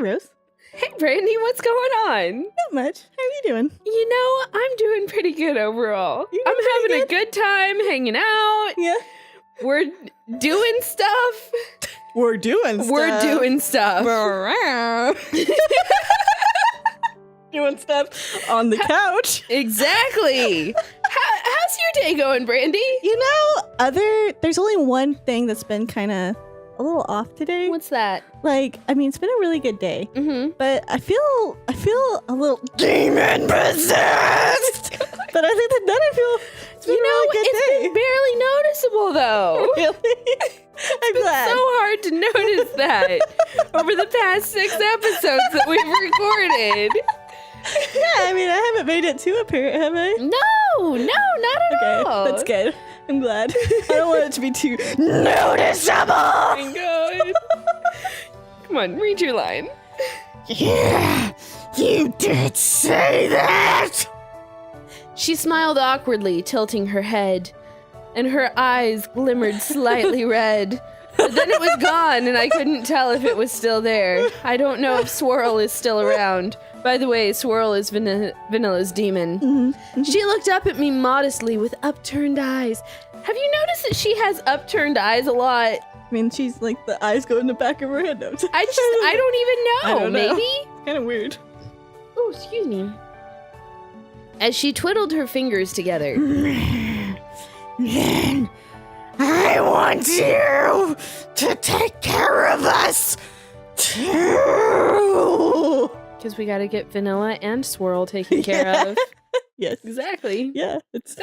Rose. Hey, Brandie, what's going on? Not much. How are you doing? You know, I'm doing pretty good overall. I'm having a good time hanging out. Yeah. We're doing stuff. We're doing stuff. Doing stuff on the couch. Exactly. How's your day going, Brandie? You know, there's only one thing that's been kind of a little off today. What's that? Like, I mean, it's been a really good day, but I feel a little demon possessed. But other than that, I feel it's been a really good day. Been barely noticeable though. Really? I'm glad. So hard to notice that over the past 6 episodes that we've recorded. Yeah, I mean, I haven't made it too apparent, have I? No, not at all. Okay, that's good. I'm glad. I don't want it to be too noticeable. Oh my god. Come on, read your line. Yeah, you did say that. She smiled awkwardly, tilting her head, and her eyes glimmered slightly red. But then it was gone, and I couldn't tell if it was still there. I don't know if Swirl is still around. By the way, Swirl is Vanilla's demon. She looked up at me modestly with upturned eyes. Have you noticed that she has upturned eyes a lot? I mean, she's like the eyes go in the back of her head. I don't even know. I don't know. Maybe? It's kind of weird. Oh, excuse me. As she twiddled her fingers together. Then I want you to take care of us too. Because we gotta get Vanilla and Swirl taken care of. Yes. Exactly. Yeah. It's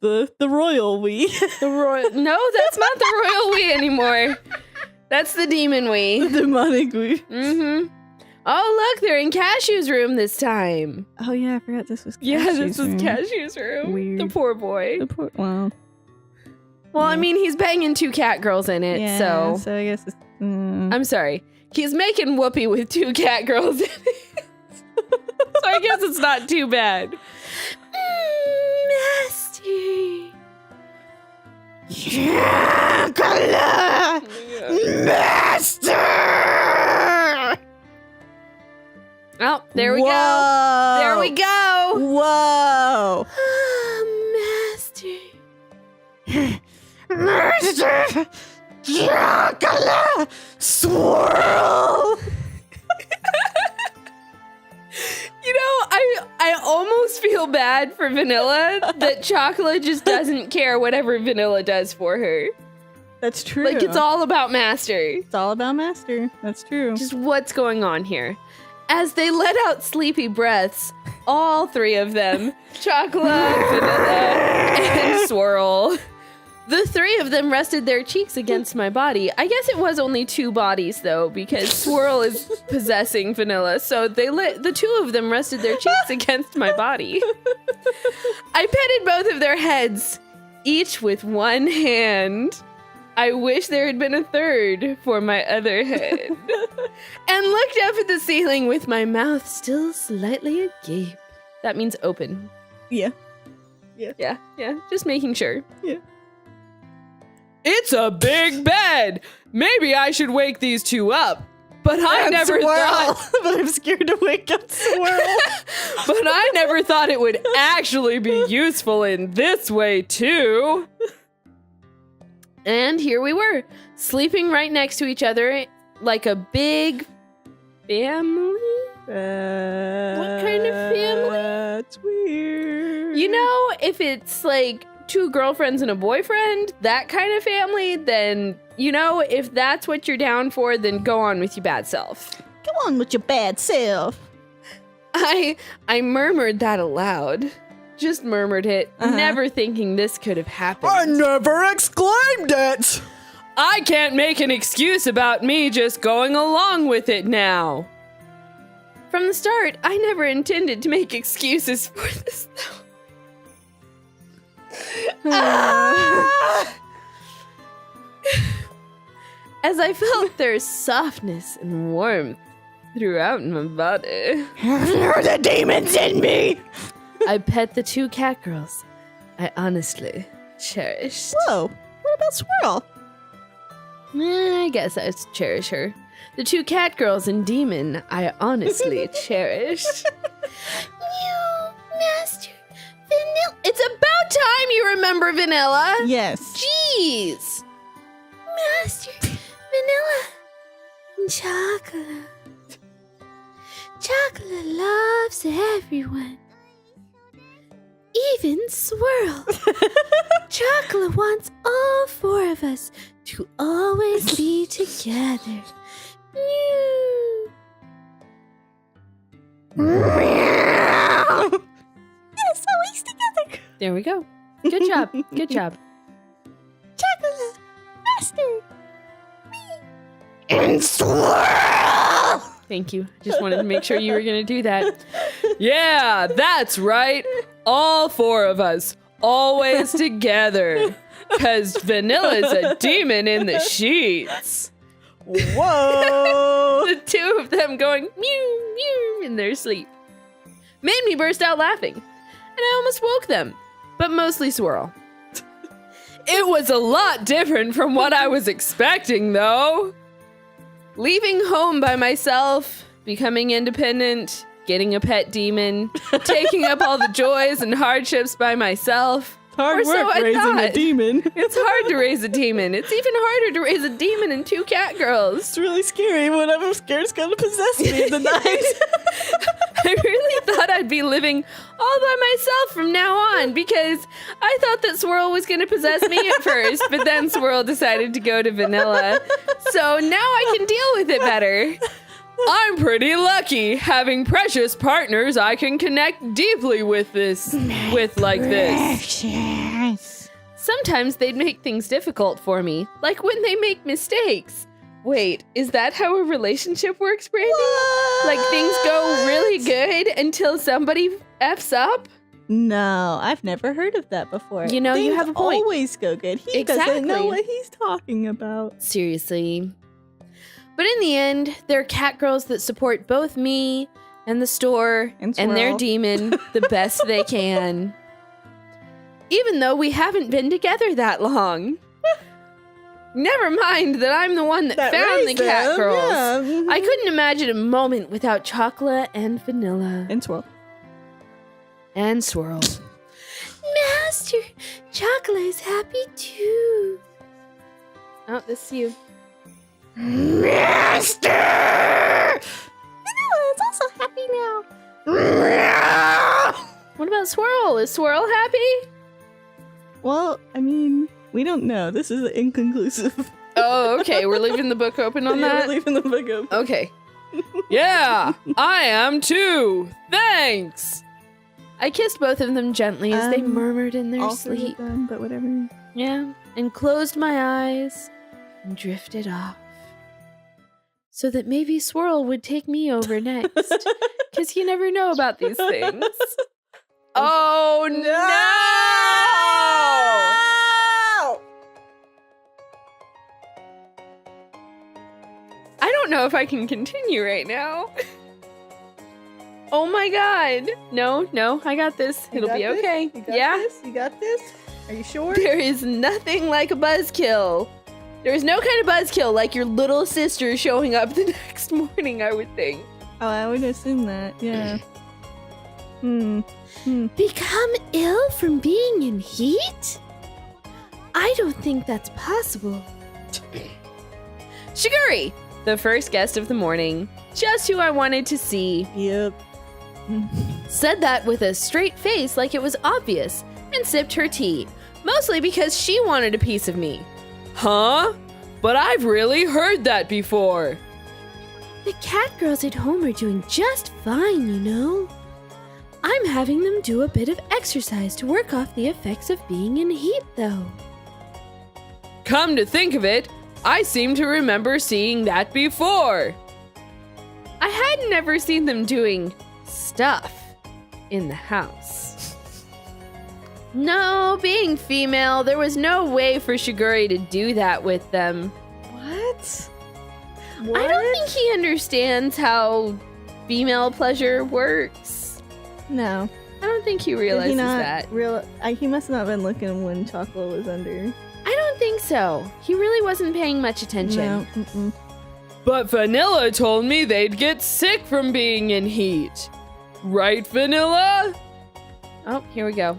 the royal we. The royal. No, that's not the royal we anymore. That's the demon we. The demonic we. Oh, look, they're in Cashew's room this time. Oh yeah, I forgot this was. This was Cashew's room. Weird. The poor boy. Wow. Well, I mean, he's banging 2 cat girls in it, So I guess it's. I'm sorry. He's making Whoopi with 2 cat girls in it. So I guess it's not too bad. Nasty. Chocolate Master. Oh, there we go. There we go. Whoa. Master. Chocolate Swirl. You know, I almost feel bad for Vanilla that Chocolate just doesn't care whatever Vanilla does for her. That's true. Like, it's all about Master. It's all about Master. That's true. Just what's going on here. As they let out sleepy breaths, all 3 of them, Chocolate, Vanilla, and Swirl, the 3 of them rested their cheeks against my body. I guess it was only 2 bodies, though, because Swirl is possessing Vanilla, so the 2 of them rested their cheeks against my body. I petted both of their heads, each with 1 hand. I wish there had been a 3rd for my other head. And looked up at the ceiling with my mouth still slightly agape. That means open. Yeah. Just making sure. Yeah. It's a big bed. Maybe I should wake these 2 up. But I never thought. But I'm scared to wake up Swirl. But I never thought it would actually be useful in this way, too. And here we were, sleeping right next to each other like a big family. What kind of family? That's weird. You know, if it's like 2 girlfriends and a boyfriend, that kind of family, then, you know, if that's what you're down for, then go on with your bad self. Come on with your bad self. I murmured that aloud. Just murmured it, never thinking this could have happened. I never exclaimed it! I can't make an excuse about me just going along with it now. From the start, I never intended to make excuses for this, though. As I felt their softness and warmth throughout my body. You're the demons in me! I pet the 2 cat girls I honestly cherished. Whoa, what about Swirl? I guess I cherish her. The two cat girls and demon I honestly cherished. You, Master Vanilla. It's about time you remember Vanilla. Yes. Jeez. Master Vanilla and Chocolate. Chocolate loves everyone. Even Swirl. Chocolate wants all four of us to always be together. Yes, always together. There we go. Good job. Good job. Chocolate, Master, And swirl! Thank you. Just wanted to make sure you were going to do that. Yeah, that's right. All four of us, always together. Because Vanilla's a demon in the sheets. Whoa. The two of them going mew, mew in their sleep made me burst out laughing. And I almost woke them. But mostly Swirl. It was a lot different from what I was expecting, though. Leaving home by myself, becoming independent, getting a pet demon, taking up all the joys and hardships by myself. Hard Or so work I raising a thought. demon. It's hard to raise a demon. It's even harder to raise a demon and two cat girls. It's really scary when I'm scared it's gonna possess me in the night. I really thought I'd be living all by myself from now on because I thought that Swirl was going to possess me at first, but then Swirl decided to go to Vanilla. So now I can deal with it better. I'm pretty lucky having precious partners I can connect deeply with like this. Precious. Sometimes they'd make things difficult for me, like when they make mistakes. Wait, is that how a relationship works, Brandie? Like things go really good until somebody F's up? No, I've never heard of that before. You know, you Things have a point. Always go good. He doesn't Exactly. know what he's talking about. Seriously. But in the end, they're cat girls that support both me and the store And and their Swirl. demon the best they can. Even though we haven't been together that long. Never mind that I'm the one that found the raised cat them, girls. yeah. Mhm. I couldn't imagine a moment without Chocolate and Vanilla. And Swirl. And Swirl. Master, Chocolate is happy too. Oh, this is you. Master! It's also happy now. What about Swirl? Is Swirl happy? Well, I mean, we don't know. This is inconclusive. Oh, okay. We're leaving the book open on Yeah, that? we're leaving the book open. Okay. Yeah, I am too. Thanks. I kissed both of them gently as they murmured in their All three sleep. of them, but whatever. Yeah, and closed my eyes and drifted off. So that maybe Swirl would take me over next. Because you never know about these things. Oh no! I don't know if I can continue right now. Oh my god. No, I got this. You It'll got be this? okay. You got Yeah. this? You got this? Are you sure? There is nothing like a buzzkill. There is no kind of buzzkill like your little sister showing up the next morning, I would think. Oh, I would assume that. Yeah. Become ill from being in heat? I don't think that's possible. Shiguri, the first guest of the morning, just who I wanted to see, Yep. said that with a straight face like it was obvious and sipped her tea, mostly because she wanted a piece of me. Huh? But I've really heard that before. The cat girls at home are doing just fine, you know. I'm having them do a bit of exercise to work off the effects of being in heat, though. Come to think of it, I seem to remember seeing that before. I had never seen them doing stuff in the house. No, being female, there was no way for Shiguri to do that with them. What? I don't think he understands how female pleasure works. No. I don't think he Did realizes he not that. he must not have been looking when Chocolate was under. I don't think so. He really wasn't paying much attention. No. Mm-mm. But Vanilla told me they'd get sick from being in heat. Right, Vanilla? Oh, here we go.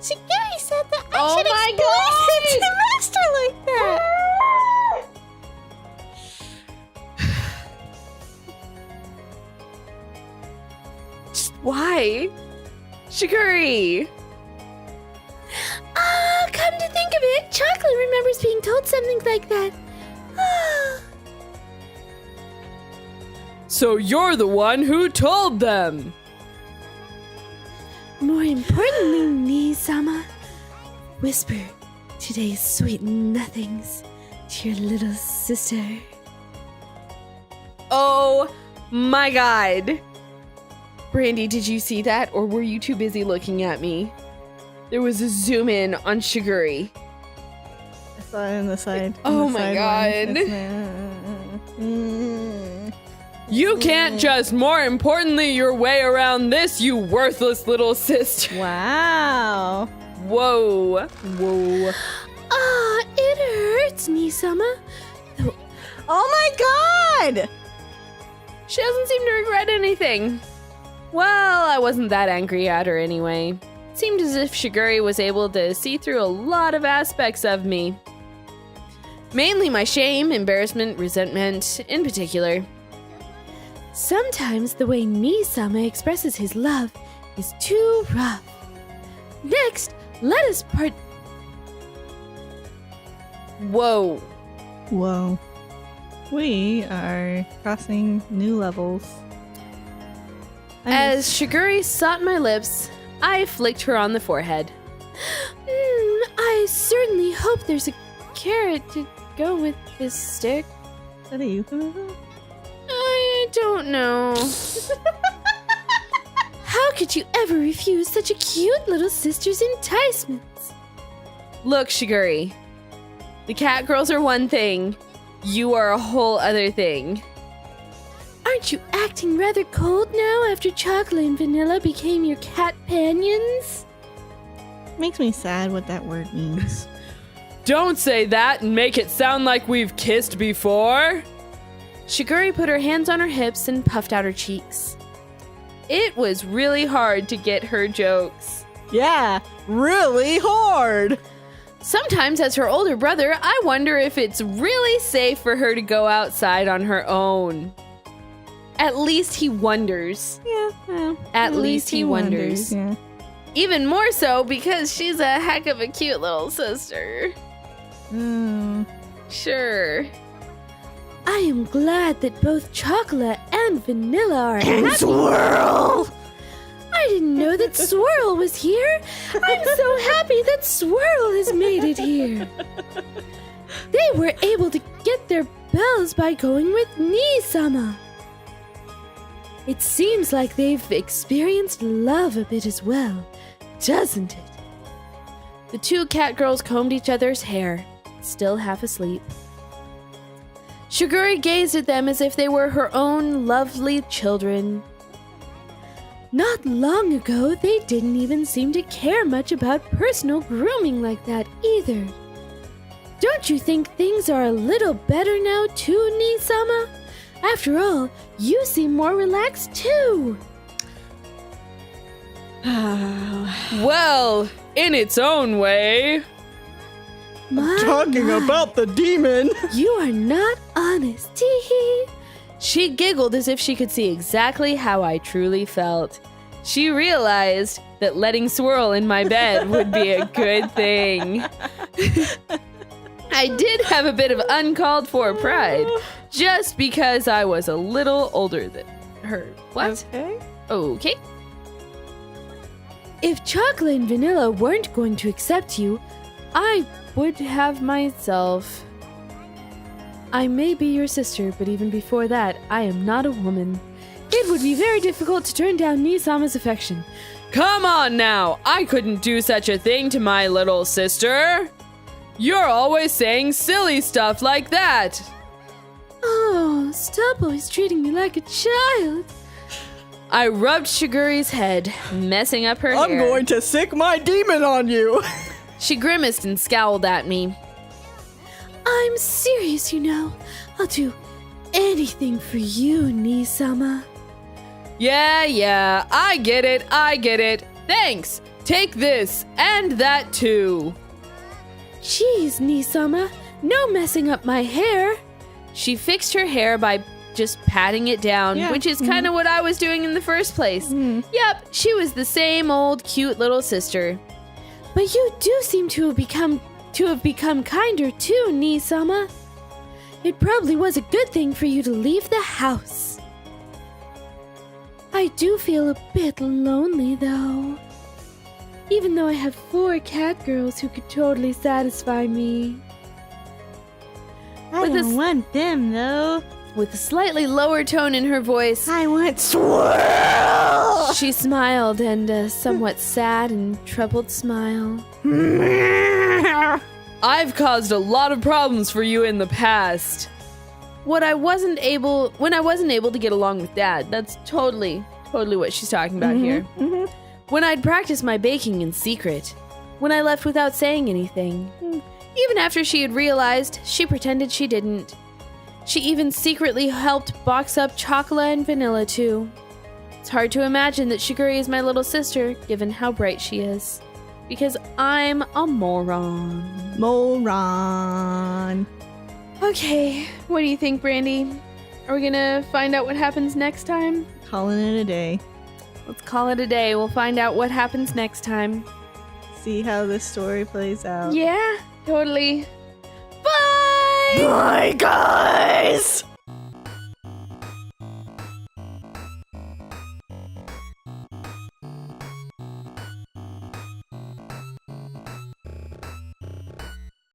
Shigeri said that I Oh should my explain it to Master like that. Why? Shigeri! Ah, come to think of it, Chocolate remembers being told something like that. So you're the one who told them! More importantly, Nii-sama, whisper today's sweet nothings to your little sister. Oh my god! Brandie, did you see that, or were you too busy looking at me? There was a zoom in on Shigeri. I saw it on the side. Oh on the my side god. You can't just more importantly your way around this, you worthless little sister. Wow. Whoa. Whoa. Ah, it hurts, Nii-sama. Oh my god! She doesn't seem to regret anything. Well, I wasn't that angry at her anyway. Seemed as if Shigeri was able to see through a lot of aspects of me. Mainly my shame, embarrassment, resentment, in particular. Sometimes the way Nii-sama expresses his love is too rough. Next, let us part. Whoa. Whoa. We are crossing new levels. As Shigeri sought my lips, I flicked her on the forehead. I certainly hope there's a carrot to go with this stick. Is that a euphemism? I don't know. How could you ever refuse such a cute little sister's enticements? Look, Shigeri. The cat girls are one thing. You are a whole other thing. Aren't you acting rather cold now after Chocolate and Vanilla became your cat-panions? Makes me sad what that word means. Don't say that and make it sound like we've kissed before. Shigeri put her hands on her hips and puffed out her cheeks. It was really hard to get her jokes. Yeah, really hard. Sometimes, as her older brother, I wonder if it's really safe for her to go outside on her own. At least he wonders. Yeah. At least he wonders. Yeah. Even more so because she's a heck of a cute little sister. Sure. I am glad that both Chocolate and Vanilla are happy. Swirl! I didn't know that Swirl was here. I'm so happy that Swirl has made it here. They were able to get their bells by going with Nii-sama. It seems like they've experienced love a bit as well, doesn't it? The two cat girls combed each other's hair, still half asleep. Shigeri gazed at them as if they were her own lovely children. Not long ago, they didn't even seem to care much about personal grooming like that either. Don't you think things are a little better now too, Nii-sama? After all, you seem more relaxed too. Well, in its own way. Talking about the demon. You are not honest, tee-hee. She giggled as if she could see exactly how I truly felt. She realized that letting Swirl in my bed would be a good thing. I did have a bit of uncalled for pride, just because I was a little older than her. What? Okay. If Chocolate and Vanilla weren't going to accept you, I would have myself. I may be your sister, but even before that, I am not a woman. It would be very difficult to turn down Nii-sama's affection. Come on now! I couldn't do such a thing to my little sister! You're always saying silly stuff like that! Oh, stop always treating me like a child. I rubbed Shigeri's head, messing up her I'm hair. going to sick my demon on you. She grimaced and scowled at me. I'm serious, you know. I'll do anything for you, Nisama. Yeah, I get it. Thanks. Take this, and that too. Jeez, Nisama, no messing up my hair. She fixed her hair by just patting it down, Yeah. which is kind of what I was doing in the first place. Yep, she was the same old cute little sister. But you do seem to have become kinder too, Nisama. It probably was a good thing for you to leave the house. I do feel a bit lonely, though. Even though I have 4 cat girls who could totally satisfy me. I With don't this- want them, though. With a slightly lower tone in her voice, I want Swirl! She smiled, and a somewhat sad and troubled smile. I've caused a lot of problems for you in the past. When I wasn't able to get along with Dad. That's totally what she's talking about here. When I'd practiced my baking in secret. When I left without saying anything. Even after she had realized, she pretended she didn't. She even secretly helped box up chocolate and vanilla too. It's hard to imagine that Shiguri is my little sister, given how bright she is. Because I'm a moron. Moron. Okay, what do you think, Brandie? Are we gonna find out what happens next time? Calling it a day. Let's call it a day. We'll find out what happens next time. See how this story plays out. Yeah, totally. Bye! Bye, guys!